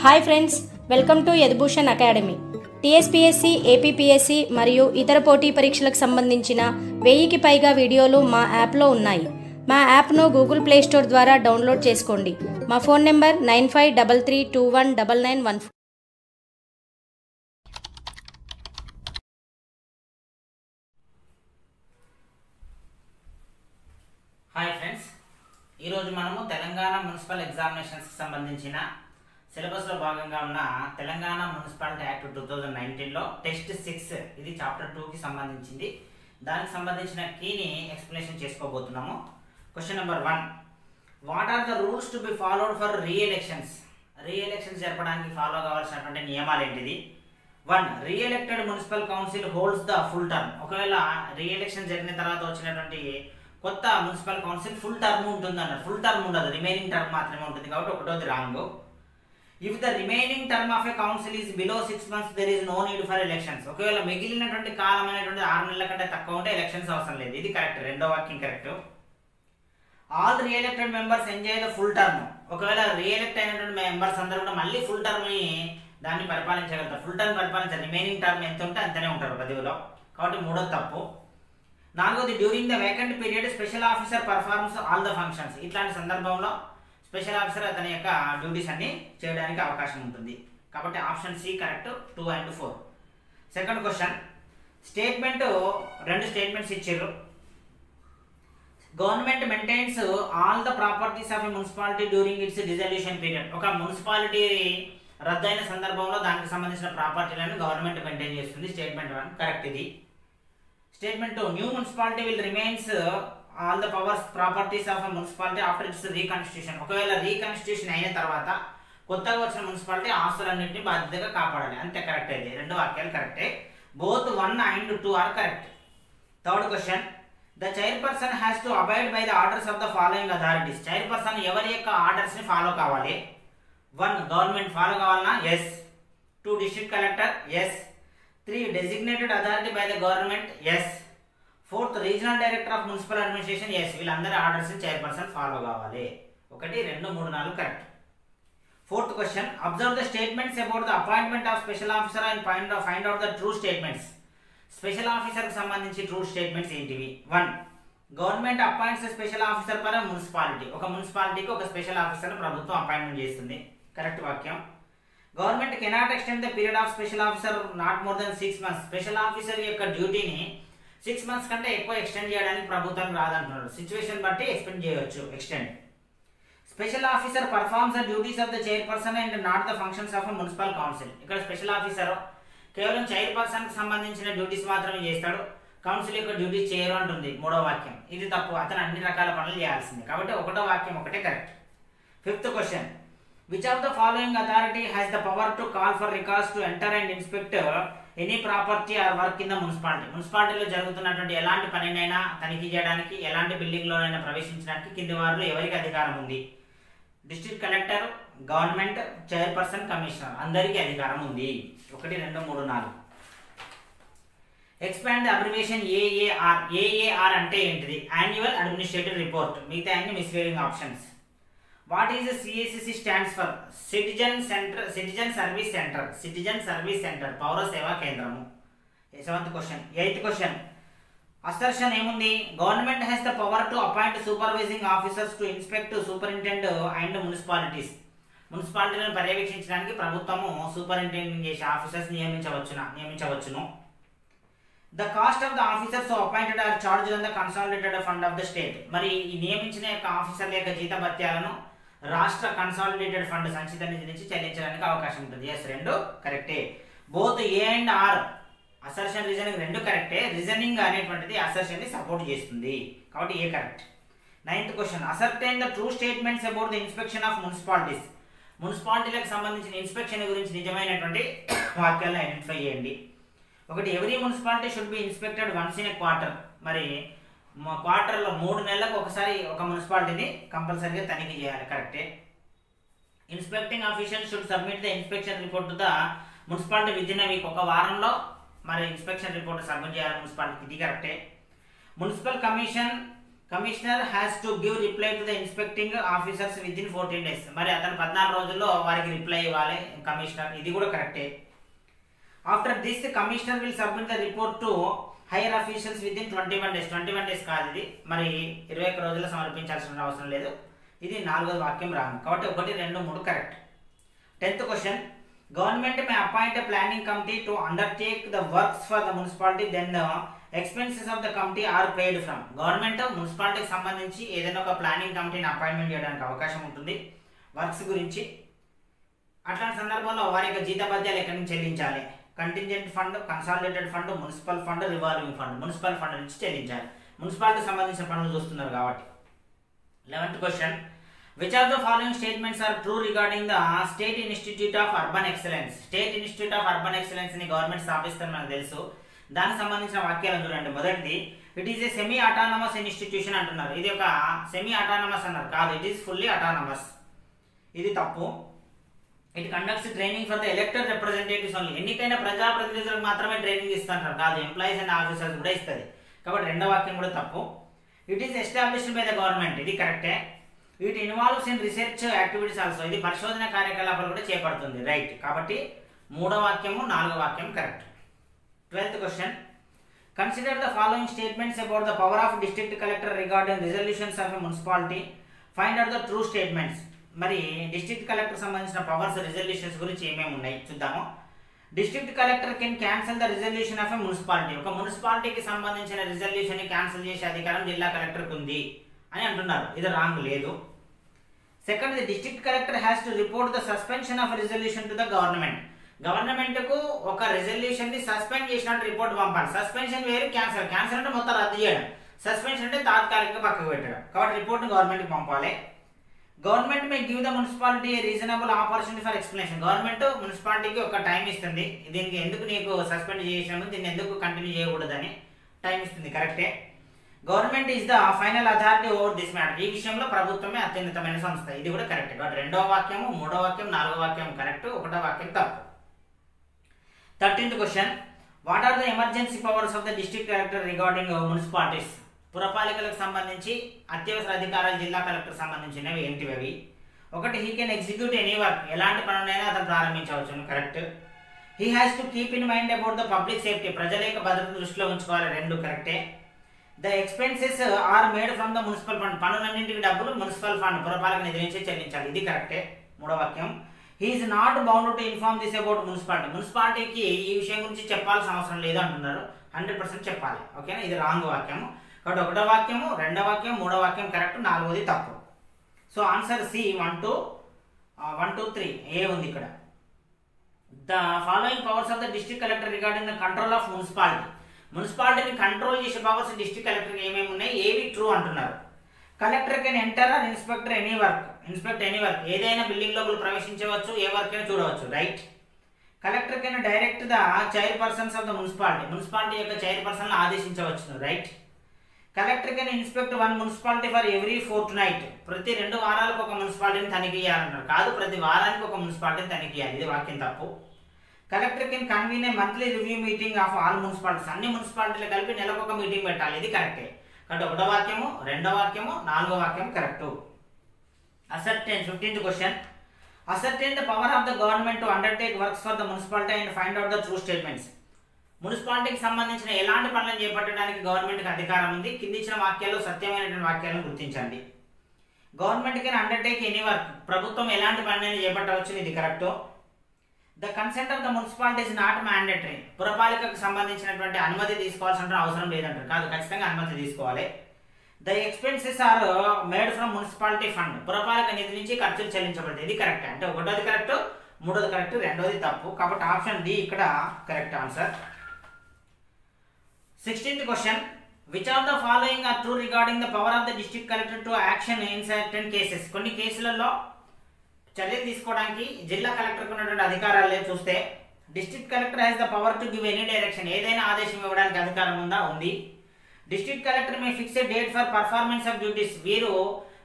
Hi friends, welcome to Yadubhushan academy. TSPSC, APPSC మరియు ఇతర పోటీ పరీక్షలకు సంబంధించిన 1000కి పైగా వీడియోలు మా యాప్లో ఉన్నాయి. మా యాప్ను గూగుల్ ప్లే స్టోర్ ద్వారా డౌన్లోడ్ చేసుకోండి. మా ఫోన్ నెంబర్ 9533219914. హాయ్ ఫ్రెండ్స్, ఈరోజు మనము తెలంగాణ మున్సిపల్ ఎగ్జామినేషన్స్కి సంబంధించిన సిలబస్లో భాగంగా ఉన్న తెలంగాణ మున్సిపాలిటీ యాక్ట్ 2019లో టెస్ట్ 6 ఇది చాప్టర్ 2కి సంబంధించింది. దానికి సంబంధించిన కీని ఎక్స్ప్లెనేషన్ చేసుకోబోతున్నాము. Question number 1, what are the rules to be followed for reelections? Reelections జరపడానికి ఫాలో కావాల్సినటువంటి నియమాలు ఏంటిది? 1, reelected municipal council holds the full term. ఒకవేళ రీఎలక్షన్ జరిగిన తర్వాత వచ్చినటువంటి కొత్త మున్సిపల్ కౌన్సిల్ ఫుల్ టర్మ్ ఉంటుంది అన్నారు. ఫుల్ టర్మ్ ఉండదు, రిమైనింగ్ టర్మ్ మాత్రమే ఉంటుంది. కాబట్టి ఒకటోది wrong. If the remaining term of a council is below 6 months there is no need for elections. ఒకవేళ మిగిలినటువంటి కాలం అనేటువంటి 6 నెలల కంటే తక్కువ ఉంటే ఎలక్షన్స్ అవసరం లేదు. ఇది కరెక్ట్, రెండో వాక్యం correct. All re-elected members enjoy the full term. ఒకవేళ రీఎలెక్ట్ అయినటువంటి మెంబర్స్ అందరూ కూడా మళ్ళీ ఫుల్ టర్మ్ ని దాన్ని పరిపాలించగలుగుతారు. ఫుల్ టర్మ్ పరిపాలించారు, రిమైనింగ్ టర్మ్ ఎంత ఉంటే అంతనే ఉంటారు పదవిలో. కాబట్టి మూడో తప్పు. 4, during the vacant period special officer performs all the functions. ఇట్లాంటి సందర్భంలో స్పెషల్ ఆఫీసర్ అతని యొక్క డ్యూటీస్ అన్ని చేయడానికి అవకాశం ఉంటుంది. కాబట్టి option C correct, 2 and 4. Second question, statement 2 statements ఇచ్చారు. Government maintains all the properties of a municipality during its dissolution period. ఒక మున్సిపాలిటీ రద్దయిన సందర్భంలో దానికి సంబంధించిన ప్రాపర్టీలను గవర్నమెంట్ మెయింటైన్ చేస్తుంది. స్టేట్మెంట్ 1 కరెక్ట్ ఇది. Statement 2, new municipality will remains all the powers properties of municipality after its reconstitution. ఒకవేళ reconstitution అయిన తర్వాత కొత్తగా వచ్చిన మున్సిపాలిటీ ఆస్తులన్నింటినీ బాధ్యతగా కాపాడాలి. అంతే కరెక్ట్. అయితే రెండు వాక్యాలు కరెక్టే. Both 1 and 2 are correct. Third question, the chairperson has to abide by the orders of the following authorities. Chairperson ఎవరి యొక్క ఆర్డర్స్ ని ఫాలో కావాలి? 1, గవర్నమెంట్ ఫాలో కావాలన్నా? Yes. 2, district collector? Yes. 3, designated authority by the government? Yes. 4th, regional director of municipal administration? Yes. వీళ్ళందరి orders chairperson follow కావాలి. 1, 2, 3, 4 correct. Fourth question, observe the statements about the appointment of special officer and find out the true statements. Special officer కి సంబంధించి true statements ఏంటివి? 1, government appoints special officer per municipality. ఒక మున్సిపాలిటీకి ఒక special officer ప్రభుత్వం appointment చేస్తుంది. Correct వాక్యం. Government cannot extend the period of special officer not more than 6 months. Special officer యొక్క డ్యూటీని 6 months కంటే ఎక్కువ ఎక్స్టెండ్ చేయడానికి ప్రభుత్వం రాదంటున్నారు. సిచ్యువేషన్ బట్టి ఎక్స్టెండ్ చేయవచ్చు. Extend. Special officer performs the duties of the chairperson and not the functions of municipal council. ఇక్కడ special officer కేవలం chairperson కి సంబంధించిన డ్యూటీస్ మాత్రమే చేస్తాడు, కౌన్సిల్ యొక్క డ్యూటీస్ చేయరు అంటుంది మూడో వాక్యం. ఇది తప్పు, అతను అన్ని రకాల పనులు చేయాల్సిందే. కాబట్టి ఒకటో వాక్యం ఒకటే correct. Fifth question, which of the following authority has the power to call for records to enter and inspect any property or work in the municipality? మున్సిపాలిటీలో జరుగుతున్నటువంటి ఎలాంటి పనినైనా తనిఖీ చేయడానికి, ఎలాంటి బిల్డింగ్ లోనైనా ప్రవేశించడానికి కింది వారిలో ఎవరికి అధికారం ఉంది? District collector, government, chairperson, commissioner అందరికీ అధికారం ఉంది. 1, 2, 3, 4. Expand the abbreviation AAR. AAR అంటే ఏంటిది? Annual administrative report. మిగతా అన్ని misleading options. What is the CSCC stands for? Citizen Service Center. Citizen Service Center. పౌర సేవా కేంద్రము. 7th question. 8th question, assertion ఏముంది? Government has the power to appoint supervising officers to inspect, superintendent and municipalities. మున్సిపాలిటీలను పర్యవేక్షించడానికి ప్రభుత్వము superintendent చేసే officers నియమించవచ్చును. The cost of the officers appointed are charge on the consolidated fund of the state. మరి ఈ నియమించిన యొక్క ఆఫీసర్ల యొక్క జీతభత్యాలను రాష్ట్ర కన్సాలిడేటెడ్ ఫండ్ సంచిత నిధి నుంచి చెల్లించడానికి అవకాశం ఉంటుంది. ఎస్, రెండు కరెక్టే. Both A and R assertion reasoning రెండు కరెక్టే. రీజనింగ్ అనేటువంటిది అసర్షన్ ని సపోర్ట్ చేస్తుంది. కాబట్టి A correct. 9th question, ascertain the true statements about the inspection of municipalities. మున్సిపాలిటీలకు సంబంధించిన ఇన్స్పెక్షన్ గురించి నిజమైనటువంటి వాక్యాలను ఐడెంటిఫై చేయండి. 1, every municipality should be inspected once in a quarter. మరి క్వార్టర్లో 3 నెలలకు ఒకసారి ఒక మున్సిపాలిటీని కంపల్సరీగా తనిఖీ చేయాలి. కరెక్టే. Inspecting official should submit the inspection report to the municipality with in a week. ఒక వారంలో మరి ఇన్స్పెక్షన్ రిపోర్ట్ సబ్మిట్ చేయాలి మున్సిపాలిటీకి. ఇది కరెక్టే. Municipal commissioner has to give reply to the inspecting officers with in 14 days. మరి అతను 14 రోజుల్లో వారికి రిప్లై ఇవ్వాలి కమిషనర్, ఇది కూడా కరెక్టే. After this commissioner will submit the report to higher officials with in 21 days. 21 days కాదు ఇది, మరి 21 రోజుల్లో సమర్పించాల్సిన అవసరం లేదు. ఇది 4వ వాక్యం రాంగ్. కాబట్టి 1, 2, 3 correct. 10th question, government may appoint a planning committee to undertake the works for the municipality, then the expenses of the committee are paid from. Government మున్సిపాలిటీకి సంబంధించి ఏదైనా ఒక ప్లానింగ్ కమిటీని అపాయింట్మెంట్ చేయడానికి అవకాశం ఉంటుంది వర్క్స్ గురించి. అట్లాంటి సందర్భంలో వారి యొక్క జీతభత్యాలు ఎక్కడి నుంచి చెల్లించాలి? Contingent fund, consolidated fund, municipal fund, revolving fund. Municipal fund నుంచి చెల్లించాలి. మున్సిపాలిటీకి సంబంధించిన పనులు చూస్తున్నారు కాబట్టి. 11th question, which are the following statements are true regarding the state institute of urban excellence? State institute of urban excellence ని government స్థాపిస్తారు మనకు తెలుసు. దానికి సంబంధించిన వాక్యాలను చూడండి. మొదటిది, it is a semi autonomous institution అంటున్నారు. ఇది ఒక సెమీ అటానమస్ అన్నారు, కాదు, ఇట్ ఈస్ ఫుల్లీ అటానమస్. ఇది తప్పు. It conducts training for the elected representatives only. ఎన్నికైన ప్రజాప్రతినిధులకు మాత్రమే ట్రైనింగ్ ఇస్తున్నారు, కాదు, ఎంప్లాయీస్ అండ్ ఆఫీసర్స్ కూడా ఇస్తుంది. కాబట్టి 2వ వాక్యం కూడా తప్పు. It is established by the government, ఇది కరెక్టే. It involves in research activities also, ఇది పరిశోధన కార్యకలాపాలు కూడా చేపడుతుంది, రైట్. కాబట్టి 3వ వాక్యము 4వ వాక్యం correct. 12th question, consider the following statements about the power of district collector regarding resolutions of a municipality, find out the true statements. మరి డిస్ట్రిక్ట్ కలెక్టర్ సంబంధించిన పవర్స్, రిజల్యూషన్స్ గురించి ఏమేమి ఉన్నాయి చూద్దాము. District collector can cancel the resolution of a municipality. ఒక మున్సిపాలిటీకి సంబంధించిన resolution ని క్యాన్సిల్ చేసే అధికారం జిల్లా కలెక్టర్కి ఉంది అని అంటున్నారు. ఇది రాంగ్, లేదు. Second, the district collector has to report the suspension of resolution to the government. Government కు ఒక రిజల్యూషన్ ని సస్పెండ్ చేసినట్టు రిపోర్ట్ పంపాలి. సస్పెన్షన్ వేరు, క్యాన్సిల్. క్యాన్సిల్ అంటే మొత్తం రద్దు చేయడం, సస్పెన్షన్ అంటే తాత్కాలికంగా పక్కకు పెట్టడం. కాబట్టి రిపోర్ట్ గవర్నమెంట్ కి పంపాలి. Government may give the municipality reasonable opportunity for explanation. Government మున్సిపాలిటీకి ఒక టైం ఇస్తుంది, దీనికి ఎందుకు నీకు సస్పెండ్ చేసాము, దీన్ని ఎందుకు కంటిన్యూ చేయకూడదని టైం ఇస్తుంది, కరెక్టే. Government is the final authority over this matter. ఈ విషయంలో ప్రభుత్వమే అత్యున్నతమైన సంస్థ, ఇది కూడా కరెక్ట్. కాబట్టి 2వ వాక్యము, 3వ వాక్యం, 4వ వాక్యం కరెక్ట్, 1వ వాక్యం తప్పు. 13th question, what are the emergency powers of the district collector regarding municipalities? పురపాలికలకు సంబంధించి అత్యవసర అధికారాలు జిల్లా కలెక్టర్ సంబంధించినవి ఏంటివి అవి? 1, he can execute any work. ఎలాంటి పనులైనా అతను ప్రారంభించవచ్చు, correct. He has to keep in mind about the public safety. ప్రజల యొక్క భద్రత దృష్టిలో ఉంచుకోవాలి, 2 కరెక్టే. The expenses are made from the municipal fund. పనులన్నింటికి డబ్బులు మున్సిపల్ ఫండ్, పురపాలక నిధి నుంచి చెల్లించాలి, ఇది కరెక్టే. 3వ వాక్యం, he is not bound to inform this about municipality. మున్సిపాలిటీకి ఈ విషయం గురించి చెప్పాల్సిన అవసరం లేదు అంటున్నారు, 100% చెప్పాలి, ఓకేనా. ఇది రాంగ్ వాక్యము. కాబట్టి 1వ వాక్యము, 2వ వాక్యం, 3వ వాక్యం కరెక్ట్, 4వది తప్పు. సో ఆన్సర్ సి 1, 2, 3 ఏ ఉంది ఇక్కడ. The following powers of the district collector regarding the control of municipality. మున్సిపాలిటీని కంట్రోల్ చేసే పవర్స్ డిస్ట్రిక్ట్ కలెక్టర్కి ఏమేమి ఉన్నాయి, ఏవి ట్రూ అంటున్నారు. Collector can enter or inspector any work. Inspect any work, ఏదైనా బిల్డింగ్ లోపల ప్రవేశించవచ్చు, ఏ వర్క్ అయినా చూడవచ్చు, right. Collector can direct the chairpersons of the municipality. Municipality యొక్క చైర్ పర్సన్ ఆదేశించవచ్చు, right. Collector can inspect 1 municipality for every fortnight. ప్రతి 2 వారాలకు ఒక మున్సిపాలిటీని తనిఖీ చేయాలన్నారు, కాదు, ప్రతి వారానికి ఒక మున్సిపాలిటీని తనిఖీ చేయాలి, ఇది వాక్యం తప్పు. Collector can convene A monthly review meeting of all municipalities. అన్ని మున్సిపాలిటీలు కలిపి నెలకు ఒక మీటింగ్ పెట్టాలి, ఇది కరెక్టే. కాబట్టి 1వ వాక్యము, 2వ వాక్యము, 4వ వాక్యం correct. Ascertain 15th question, ascertain the power of the government to undertake works for the municipality and find out the true statements. మున్సిపాలిటీకి సంబంధించిన ఎలాంటి పనులను చేపట్టడానికి గవర్నమెంట్కి అధికారం ఉంది, కింది ఇచ్చిన వాక్యాల్లో సత్యమైనటువంటి వాక్యాలను గుర్తించండి. Government can undertake any work. ప్రభుత్వం ఎలాంటి పనులను చేపట్టవచ్చు, ఇది correct. The consent of the municipality is not mandatory. పురపాలికకు సంబంధించినటువంటి అనుమతి తీసుకోవాల్సిన అవసరం లేదంటారు, కాదు, ఖచ్చితంగా అనుమతి తీసుకోవాలి. The expenses are made from municipality fund. పురపాలక నిధి నుంచి ఖర్చులు చెల్లించబడతాయి, ఇది కరెక్ట్. అంటే 1వది కరెక్ట్, 3వది కరెక్ట్, 2వది తప్పు. కాబట్టి ఆప్షన్ డి ఇక్కడ correct answer. 16th question, which of the following are true regarding the power of the district collector to action in certain cases. కొన్ని కేసులలో చర్యలు తీసుకోవడానికి జిల్లా కలెక్టర్కి ఉన్నటువంటి అధికారాలు చూస్తే, district collector has the power to give any direction. ఏదైనా ఆదేశం ఇవ్వడానికి అధికారం ఉందా, ఉంది. District collector may fix a date for performance of duties.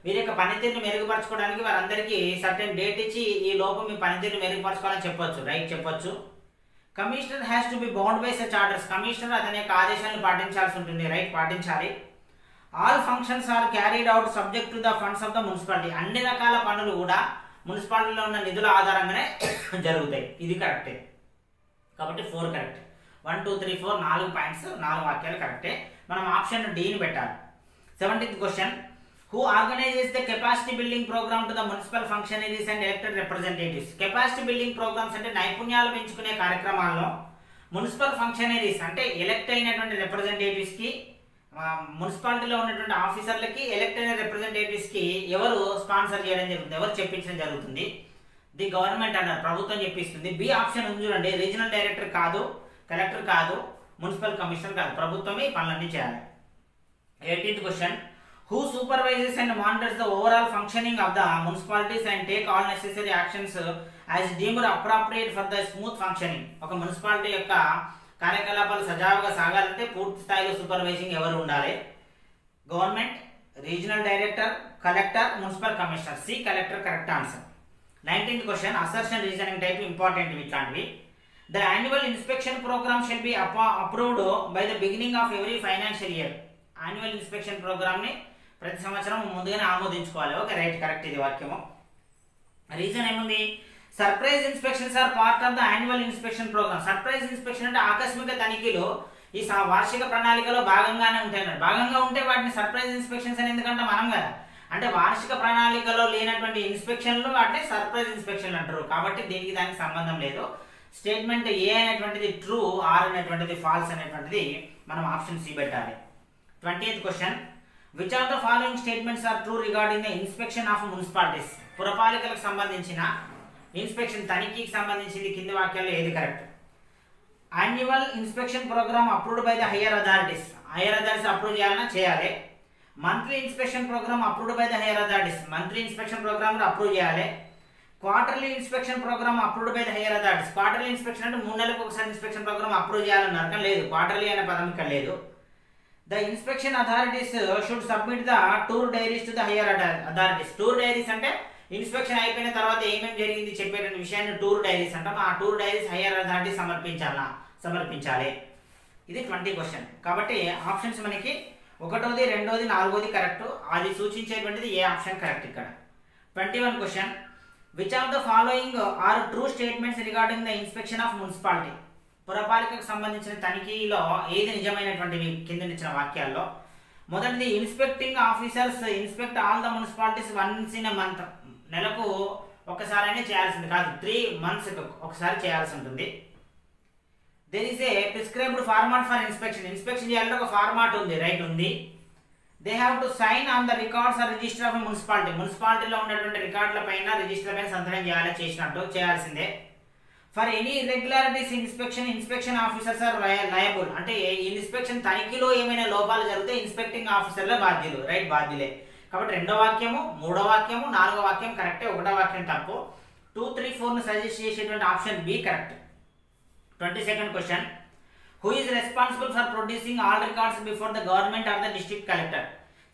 వీరి యొక్క పనితీరుని మెరుగుపరచుకోవడానికి వారందరికీ సర్టెన్ డేట్ ఇచ్చి ఈ లోపు మీ పనితీరుని మెరుగుపరచుకోవాలని చెప్పొచ్చు, రైట్, చెప్పొచ్చు. Commissioner has to be bound by such orders. Commissioner అతని యొక్క ఆదేశాలను పాటించాల్సి ఉంటుంది, రైట్, పాటించాలి. All functions are carried out subject to the funds of the municipality. అన్ని రకాల పనులు కూడా మున్సిపాలిటీలో ఉన్న నిధుల ఆధారంగానే జరుగుతాయి. ఇది కరెక్టే. కాబట్టి 4 కరెక్ట్. 1 2 3 4 4 పాయింట్స్, 4 వాక్యాలు కరెక్టే. మనం ఆప్షన్ డీని పెట్టాలి. 17th question, who organizes the capacity building program to the municipal functionaries and elected representatives. Capacity building programs అంటే నైపుణ్యాలు పెంచుకునే కార్యక్రమాల్లో మున్సిపల్ ఫంక్షనరీస్ అంటే ఎలక్ట్ అయినటువంటి రిప్రజెంటేటివ్స్కి, మున్సిపాలిటీలో ఉన్నటువంటి ఆఫీసర్లకి, ఎలక్ట్ అయిన రిప్రజెంటేటివ్స్కి ఎవరు స్పాన్సర్ చేయడం జరుగుతుంది, ఎవరు చెప్పించడం జరుగుతుంది? ది గవర్నమెంట్ అన్నారు, ప్రభుత్వం చెప్పిస్తుంది. బి ఆప్షన్ ఉంది చూడండి, రీజనల్ డైరెక్టర్ కాదు, కలెక్టర్ కాదు, మున్సిపల్ కమిషనర్ కాదు, ప్రభుత్వమే ఈ పనులన్నీ చేయాలి. 18th question, who supervises and monitors the overall functioning of the municipalities and take all necessary actions as deemed appropriate for the smooth functioning. ఒక మున్సిపాలిటీ యొక్క కార్యకలాపాలు సజావుగా సాగాలంటే పూర్తి స్థాయిలో సూపర్వైజింగ్ ఎవరు ఉండాలి? Government, regional director, collector, municipal commissioner. C collector correct answer. 19th question, assertion reasoning type important ఇట్లాంటివి. The annual inspection program shall be approved by the beginning of every financial year. Annual inspection program ని ప్రతి సంవత్సరం ముందుగానే ఆమోదించుకోవాలి. Okay, right, correct ఇది వాక్యము. Reason ఏముంది? Surprise inspections are part of the annual inspection program. Surprise inspection అంటే ఆకస్మిక తనిఖీలు ఈ వార్షిక ప్రణాళికలో భాగంగానే ఉంటాయి. భాగంగా ఉంటే వాటిని సర్ప్రైజ్ ఇన్స్పెక్షన్స్ అని ఎందుకంటే మనం కదా, అంటే వార్షిక ప్రణాళికలో లేనటువంటి ఇన్స్పెక్షన్లు వాటిని సర్ప్రైజ్ ఇన్స్పెక్షన్లు అంటారు. కాబట్టి దీనికి దానికి సంబంధం లేదు. స్టేట్మెంట్ ఏ అనేటువంటిది ట్రూ, ఆర్ అనేటువంటిది ఫాల్స్ అనేటువంటిది మనం ఆప్షన్ సి పెట్టాలి. 20th question, which of the following statements are true regarding the inspection of municipalities. పురపాలికలకు సంబంధించిన ఇన్స్పెక్షన్ తనిఖీకి సంబంధించింది కింది వాక్యాల్లో ఏది correct? Annual inspection programme approved by the higher authorities. Higher authorities approve చేయాలన్నా చేయాలి. Monthly inspection programme approved by the higher authorities. Monthly inspection programme approve చేయాలి. Quarterly inspection programme approved by the higher authorities. Quarterly inspection అంటే 3 నెలలకు ఒకసారి inspection programme approve చేయాలన్నారు, కానీ లేదు, quarterly అనే పదం ఇక్కడ లేదు. The inspection authorities should submit the tour diaries to the higher authorities. Tour diaries అంటే ఇన్స్పెక్షన్ అయిపోయిన తర్వాత ఏమేమి జరిగింది చెప్పేటువంటి విషయాన్ని టూర్ డైరీస్ అంటాం. ఆ టూర్ డైరీస్ హైయర్ అథారిటీస్ సమర్పించాలి. ఇది 20 క్వశ్చన్. కాబట్టి ఆప్షన్స్ మనకి 1వ, 2వ, 4వది కరెక్ట్. అది సూచించేటువంటిది ఏ ఆప్షన్ కరెక్ట్ ఇక్కడ. 21 question, which of the following are true statements regarding the inspection of municipality. పురపాలికకు సంబంధించిన తనిఖీలో ఏది నిజమైనటువంటివి కింద ఇచ్చిన వాక్యాల్లో? మొదటిది, inspecting officers inspect all the municipalities once in a month. నెలకు ఒకసారైనా చేయాల్సింది కాదు, 3 months ఒకసారి చేయాల్సి ఉంటుంది. There is a prescribed format for inspection. Inspection చేయాలంటే ఒక ఫార్మాట్ ఉంది, రైట్ ఉంది. They have to sign on the records or register of municipality. మున్సిపాలిటీలో ఉన్నటువంటి రికార్డుల పైన, రిజిస్టర్ పైన సంతకం చేయాల్సిందే. For any irregularities inspection officers are liable. అంటే ఇన్స్పెక్షన్ తనిఖీలో ఏమైనా లోపాలు జరిగితే ఇన్స్పెక్టింగ్ ఆఫీసర్ల బాధ్యులు, రైట్, బాధ్యులే. కాబట్టి 2వ వాక్యము, 3వ వాక్యము, 4వ వాక్యం కరెక్టే, 1వ వాక్యం తప్పు. 2, 3, 4 సజెస్ట్ చేసేటువంటి option B correct. 22nd question, who is responsible for producing all records before the government or the district collector.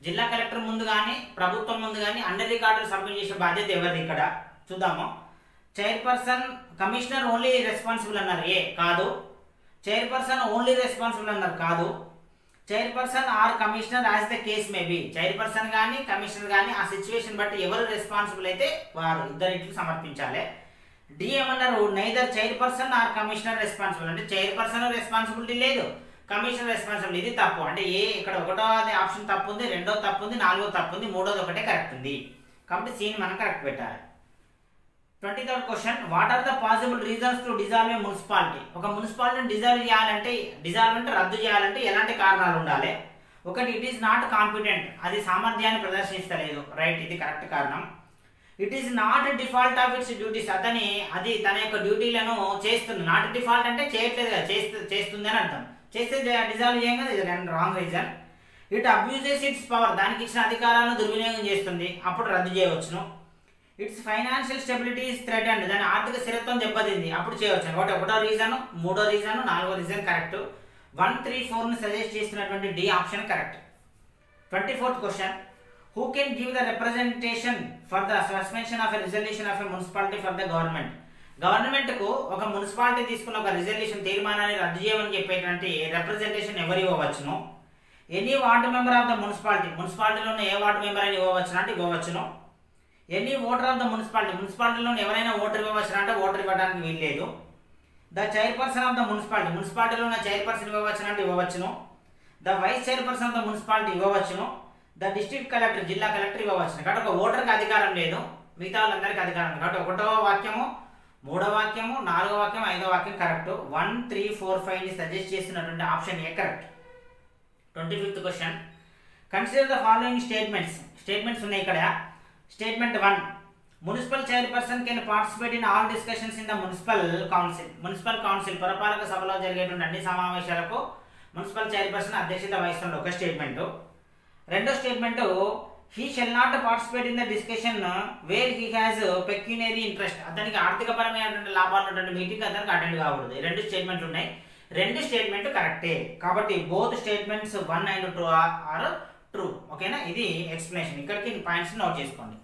జిల్లా కలెక్టర్ ముందు కానీ, ప్రభుత్వం ముందు కానీ అన్ని రికార్డులు సబ్మిట్ చేసే బాధ్యత ఎవరిది ఇక్కడ చూద్దాము. చైర్పర్సన్, కమిషనర్ ఓన్లీ రెస్పాన్సిబుల్ అన్నారు, ఏ కాదు. చైర్పర్సన్ ఓన్లీ రెస్పాన్సిబుల్ అన్నారు, కాదు. Chairperson are commissioner as the case may be. Chairperson కానీ కమిషనర్ కానీ ఆ సిచ్యువేషన్ బట్టి ఎవరు రెస్పాన్సిబుల్ అయితే వారు ఇద్దరిట్లు సమర్పించాలి. డి ఏమన్నారు, neither chairperson are commissioner responsible. అంటే చైర్పర్సన్ రెస్పాన్సిబిలిటీ లేదు, కమిషనర్ రెస్పాన్సిబిలిటీ, ఇది తప్పు. అంటే ఏ ఇక్కడ 1వ ఆప్షన్ తప్పు ఉంది, 2వ తప్పు ఉంది, 4వ తప్పు ఉంది, 3వది ఒకటే కరెక్ట్ ఉంది. కాబట్టి సీని మనం కరెక్ట్ పెట్టాలి. 23rd question, what are the possible reasons to dissolve a municipality. ఒక మున్సిపాలిటీని డిజాల్వ్ అంటే రద్దు చేయాలంటే ఎలాంటి కారణాలు ఉండాలి? ఒకటి, ఇట్ ఈస్ నాట్ కాంపిటెంట్, అది సామర్థ్యాన్ని ప్రదర్శిస్తలేదు, రైట్, ఇది కరెక్ట్ కారణం. It is not default of it's duties, అది తన యొక్క డ్యూటీలను చేస్తుంది. నాట్ డిఫాల్ట్ అంటే చేయట్లేదు కదా, చేస్తుంది అని అర్థం. చేస్తే డిజాల్వ్ చేయం కదా, ఇది wrong reason. It abuses its power, దానికి ఇచ్చిన అధికారాలను దుర్వినియోగం చేస్తుంది, అప్పుడు రద్దు చేయవచ్చును. It's financial stability is threatened, దాని ఆర్థిక స్థిరత్వం దెబ్బతింది, అప్పుడు చేయవచ్చు. కాబట్టి 1వ రీజన్, 3వ రీజన్, 4వ రీజన్ కరెక్ట్. 1, 3, 4 సజెస్ట్ చేస్తున్నటువంటి D option correct. 24th question, who can give the representation for the suspension of a resolution of a municipality for the government. గవర్నమెంట్కు ఒక మున్సిపాలిటీ తీసుకున్న ఒక రిజల్యూషన్ తీర్మానాన్ని రద్దు చేయమని చెప్పేటువంటి రిప్రజెంటేషన్ ఎవరు ఇవ్వవచ్చును? Any ward member of the municipality, మున్సిపాలిటీలో ఉన్న ఏ వార్డు మెంబర్ అని ఇవ్వవచ్చును అంటే ఇవ్వవచ్చును. Any voter of the municipality, మున్సిపాలిటీలో ఎవరైనా ఓటర్ ఇవ్వవచ్చును అంటే ఓటర్ ఇవ్వడానికి వీల్లేదు. The chairperson of the municipality, మున్సిపాలిటీలో ఉన్న చైర్పర్సన్ ఇవ్వవచ్చును అంటే ఇవ్వవచ్చును. The vice chairperson of the municipality ఇవ్వవచ్చును. ద డిస్ట్రిక్ట్ కలెక్టర్, జిల్లా కలెక్టర్ ఇవ్వవచ్చును. కాబట్టి ఒక ఓటర్కి అధికారం లేదు, మిగతా వాళ్ళందరికీ అధికారం ఉంది. కాబట్టి 1వ వాక్యము, 3వ వాక్యము, 4వ వాక్యం, 5వ వాక్యం కరెక్ట్. 1, 3, 4, 5 ని సజెస్ట్ చేస్తున్నటువంటి option A correct. 25th question, consider the following statements ఉన్నాయి ఇక్కడ. Statement 1, municipal chairperson can participate in all discussions in the municipal council, పురపాలక సభలో జరిగేటువంటి అన్ని సమావేశాలకు మున్సిపల్ చైర్పర్సన్ అధ్యక్షత వహిస్తుంది. ఒక స్టేట్మెంట్. రెండో statement, he shall not participate in the discussion where he has పెక్యునరీ interest, అతనికి ఆర్థికపరమైనటువంటి లాభాలు ఉన్నటువంటి మీటింగ్ అతనికి అటెండ్ కాకూడదు. రెండు స్టేట్మెంట్లు ఉన్నాయి, రెండు స్టేట్మెంట్ కరెక్టే. కాబట్టి both statements 1 and 2 are true. ఓకేనా, ఇది ఎక్స్ప్లెనేషన్. ఇక్కడికి పాయింట్స్ నోట్ చేసుకోండి.